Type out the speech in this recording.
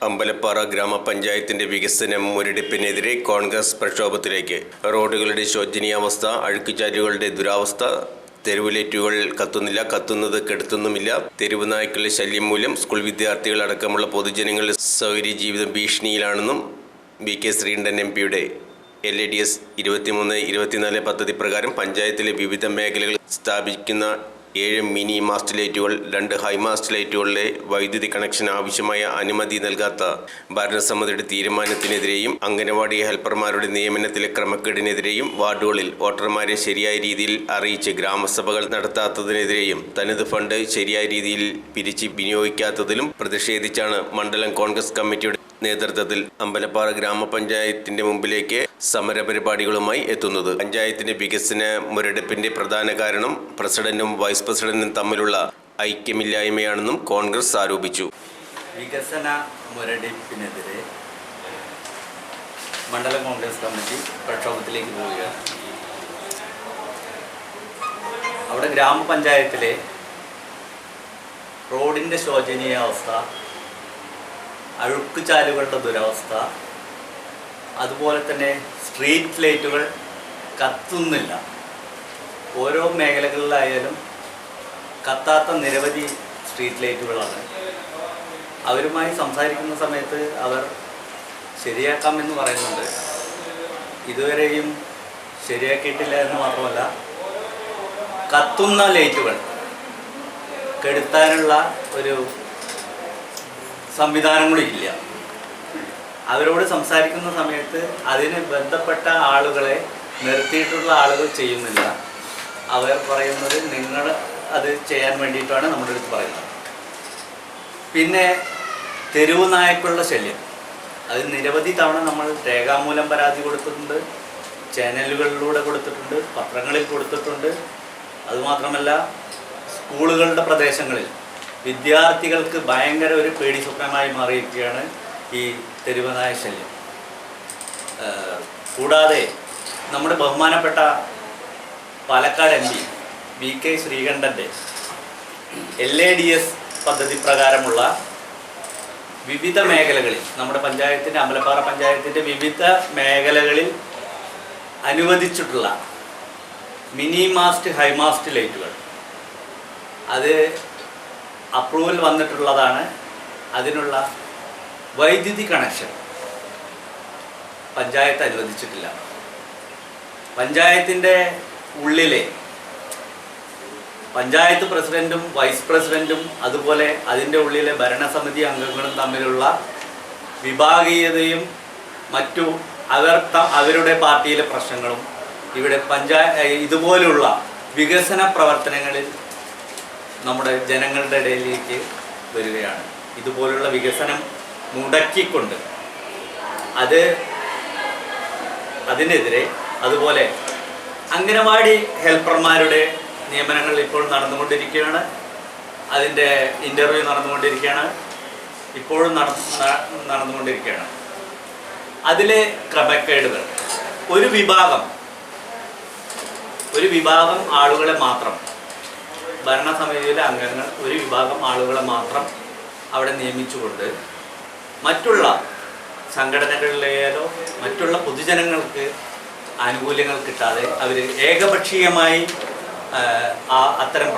അമ്പലപ്പാറ ഗ്രാമപഞ്ചായത്തിന്റെ വികസനം മുരടിപ്പിനെതിരെ കോൺഗ്രസ് പ്രക്ഷോഭത്തിലേക്ക്. റോഡുകളുടെ ശോചനീയാവസ്ഥ, അഴുക്കുചാലുകളുടെ ദുരാവസ്ഥ, തെരുവുലൈറ്റുകൾ കത്തുന്നില്ല, കത്തുന്നത് കെടുത്തുന്നുമില്ല, തെരുവ് നായ്ക്കളുടെ ശല്യം മൂലം സ്കൂൾ വിദ്യാർത്ഥികൾ അടക്കമുള്ള പൊതുജനങ്ങളുടെ സൗകര്യ ജീവിതം ഭീഷണിയിലാണെന്നും വി.കെ. ശ്രീകണ്ഠൻ എം.പിയുടെ LADS 23-24 പദ്ധതി പ്രകാരം പഞ്ചായത്തിലെ വിവിധ മേഖലകളിൽ സ്ഥാപിക്കുന്ന 7 മിനി മാസ്റ്റ് ലൈറ്റുകൾ, 2 ഹൈ മാസ്റ്റ് ലൈറ്റുകളിലെ വൈദ്യുതി കണക്ഷൻ ആവശ്യമായ അനുമതി നൽകാത്ത ഭരണസമിതിയുടെ തീരുമാനത്തിനെതിരെയും അംഗനവാടി ഹെൽപ്പർമാരുടെ നിയമനത്തിലെ ക്രമക്കേടിനെതിരെയും വാർഡുകളിൽ വോട്ടർമാരെ ശരിയായ രീതിയിൽ അറിയിച്ച് ഗ്രാമസഭകൾ നടത്താത്തതിനെതിരെയും തനത് ഫണ്ട് ശരിയായ രീതിയിൽ പിരിച്ച് വിനിയോഗിക്കാത്തതിലും പ്രതിഷേധിച്ചാണ് മണ്ഡലം കോൺഗ്രസ് കമ്മിറ്റിയുടെ നേതൃത്വത്തിൽ അമ്പലപ്പാറ ഗ്രാമപഞ്ചായത്തിന്റെ മുമ്പിലേക്ക് സമരപരിപാടികളുമായി എത്തുന്നത്. പഞ്ചായത്തിന്റെ വികസന മുരടിപ്പിന്റെ പ്രധാന കാരണം പ്രസിഡന്റും വൈസ് പ്രസിഡന്റും തമ്മിലുള്ള ഐക്യമില്ലായ്മയാണെന്നും കോൺഗ്രസ് ആരോപിച്ചു. വികസന മുരടിപ്പിനെതിരെ മണ്ഡലം കോൺഗ്രസ് കമ്മിറ്റി പ്രക്ഷോഭത്തിലേക്ക് പോവുകയാണ്. അവിടെ ഗ്രാമപഞ്ചായത്തിലെ റോഡിൻ്റെ ശോചനീയാവസ്ഥ, അഴുക്കുചാലുകളുടെ ദുരവസ്ഥ, അതുപോലെ തന്നെ സ്ട്രീറ്റ് ലൈറ്റുകൾ കത്തുന്നില്ല. ഓരോ മേഖലകളിലായാലും കത്താത്ത നിരവധി സ്ട്രീറ്റ് ലൈറ്റുകളാണ്. അവരുമായി സംസാരിക്കുന്ന സമയത്ത് അവർ ശരിയാക്കാമെന്ന് പറയുന്നുണ്ട്. ഇതുവരെയും ശരിയാക്കിയിട്ടില്ല എന്ന് മാത്രമല്ല, കത്തുന്ന ലൈറ്റുകൾ കെടുത്താനുള്ള ഒരു സംവിധാനങ്ങളില്ല. അവരോട് സംസാരിക്കുന്ന സമയത്ത് അതിന് ബന്ധപ്പെട്ട ആളുകളെ നിർത്തിയിട്ടുള്ള ആളുകൾ ചെയ്യുന്നില്ല. അവർ പറയുന്നത് നിങ്ങൾ അത് ചെയ്യാൻ വേണ്ടിയിട്ടാണ് നമ്മുടെ അടുത്ത് പറയുന്നത്. പിന്നെ തെരുവ് നായ്ക്കളുടെ ശല്യം, അത് നിരവധി തവണ നമ്മൾ രേഖാമൂലം പരാതി കൊടുത്തിട്ടുണ്ട്, ചാനലുകളിലൂടെ കൊടുത്തിട്ടുണ്ട്, പത്രങ്ങളിൽ കൊടുത്തിട്ടുണ്ട്. അതുമാത്രമല്ല, സ്കൂളുകളുടെ പ്രദേശങ്ങളിൽ വിദ്യാർത്ഥികൾക്ക് ഭയങ്കര ഒരു പേടി സ്വപ്നമായി മാറിയിരിക്കുകയാണ് ഈ തെരുവ് നായ ശല്യം. കൂടാതെ നമ്മുടെ ബഹുമാനപ്പെട്ട പാലക്കാട് MP വി.കെ. ശ്രീകണ്ഠൻ്റെ LADS പദ്ധതി പ്രകാരമുള്ള വിവിധ മേഖലകളിൽ, നമ്മുടെ പഞ്ചായത്തിൻ്റെ, അമ്പലപ്പാറ പഞ്ചായത്തിൻ്റെ വിവിധ മേഖലകളിൽ അനുവദിച്ചിട്ടുള്ള മിനി മാസ്റ്റ്, ഹൈ മാസ്റ്റ് ലൈറ്റുകൾ, അത് അപ്രൂവൽ വന്നിട്ടുള്ളതാണ്. അതിനുള്ള വൈദ്യുതി കണക്ഷൻ പഞ്ചായത്ത് അനുവദിച്ചിട്ടില്ല. പഞ്ചായത്തിൻ്റെ ഉള്ളിലെ പഞ്ചായത്ത് പ്രസിഡൻറ്റും വൈസ് പ്രസിഡൻറ്റും അതുപോലെ അതിൻ്റെ ഉള്ളിലെ ഭരണസമിതി അംഗങ്ങളും തമ്മിലുള്ള വിഭാഗീയതയും മറ്റു അവരുടെ പാർട്ടിയിലെ പ്രശ്നങ്ങളും ഇവിടെ ഇതുപോലുള്ള വികസന പ്രവർത്തനങ്ങളിൽ നമ്മുടെ ജനങ്ങളുടെ ഇടയിലേക്ക് വരികയാണ്. ഇതുപോലുള്ള വികസനം മുടക്കിക്കൊണ്ട് അതിനെതിരെ, അതുപോലെ അംഗനവാടി ഹെൽപ്പർമാരുടെ നിയമനങ്ങൾ ഇപ്പോൾ നടന്നുകൊണ്ടിരിക്കുകയാണ്. അതിൻ്റെ ഇൻ്റർവ്യൂ നടന്നുകൊണ്ടിരിക്കുകയാണ്, ഇപ്പോഴും നടന്നുകൊണ്ടിരിക്കുകയാണ്. അതിലെ ക്രമക്കേടുകൾ, ഒരു വിഭാഗം ആളുകളെ മാത്രം, ഭരണസമിതിയിലെ അംഗങ്ങൾ ഒരു വിഭാഗം ആളുകളെ മാത്രം അവിടെ നിയമിച്ചുകൊണ്ട് മറ്റുള്ള സംഘടനകളിലെയോ മറ്റുള്ള പൊതുജനങ്ങൾക്ക് ആനുകൂല്യങ്ങൾ കിട്ടാതെ അവർ ഏകപക്ഷീയമായി അത്തരം